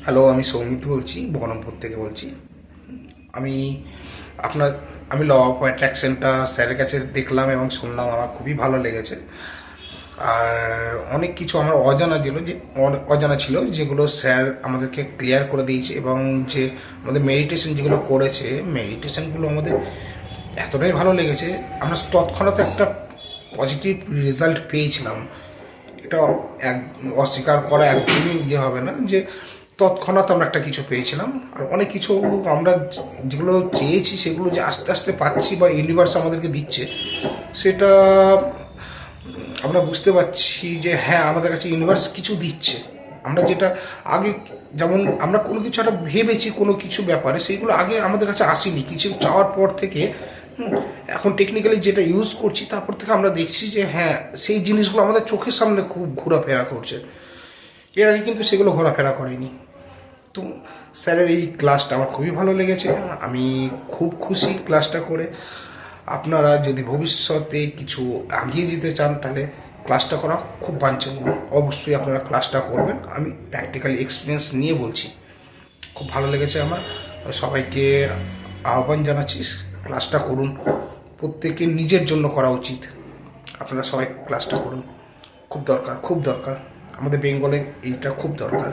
Hello, আমি সৌমিত বলছি, বহরমপুর থেকে বলছি। আমি আপনার আমি ল অফ অ্যাট্রাকশনটা স্যারের কাছে দেখলাম এবং শুনলাম, আমার খুবই ভালো লেগেছে। আর অনেক কিছু আমার অজানা ছিল যেগুলো স্যার আমাদেরকে ক্লিয়ার করে দিয়েছে, এবং যে আমাদের মেডিটেশন যেগুলো করেছে, মেডিটেশনগুলো আমাদের এতটাই ভালো লেগেছে, আমরা তৎক্ষণাৎ একটা পজিটিভ রেজাল্ট পেয়েছিলাম। এটা এক অস্বীকার করা একদমই হবে না যে তৎক্ষণাৎ আমরা একটা কিছু পেয়েছিলাম। আর অনেক কিছু আমরা যেগুলো চেয়েছি সেগুলো যে আস্তে আস্তে পাচ্ছি বা ইউনিভার্স আমাদেরকে দিচ্ছে, সেটা আমরা বুঝতে পারছি যে হ্যাঁ, আমাদের কাছে ইউনিভার্স কিছু দিচ্ছে। আমরা যেটা আগে, যেমন আমরা কোনো কিছু একটা ভেবেছি কোনো কিছু ব্যাপারে, সেইগুলো আগে আমাদের কাছে আসেনি, কিছু চাওয়ার পর থেকে এখন টেকনিক্যালি যেটা ইউজ করছি তারপর থেকে আমরা দেখছি যে হ্যাঁ, সেই জিনিসগুলো আমাদের চোখের সামনে খুব ঘোরাফেরা করছে। এর আগে কিন্তু সেগুলো ঘোরাফেরা করেনি। তো স্যারের এই ক্লাসটা আমার খুবই ভালো লেগেছে, আমি খুব খুশি ক্লাসটা করে। আপনারা যদি ভবিষ্যতে কিছু এগিয়ে যেতে চান তাহলে ক্লাসটা করা খুব বাঞ্ছনীয়, অবশ্যই আপনারা ক্লাসটা করবেন। আমি প্র্যাকটিক্যালি এক্সপিরিয়েন্স নিয়ে বলছি, খুব ভালো লেগেছে আমার। সবাইকে আহ্বান জানাচ্ছি, ক্লাসটা করুন। প্রত্যেকের নিজের জন্য করা উচিত। আপনারা সবাই ক্লাসটা করুন, খুব দরকার, খুব দরকার। আমাদের বেঙ্গলে এইটা খুব দরকার।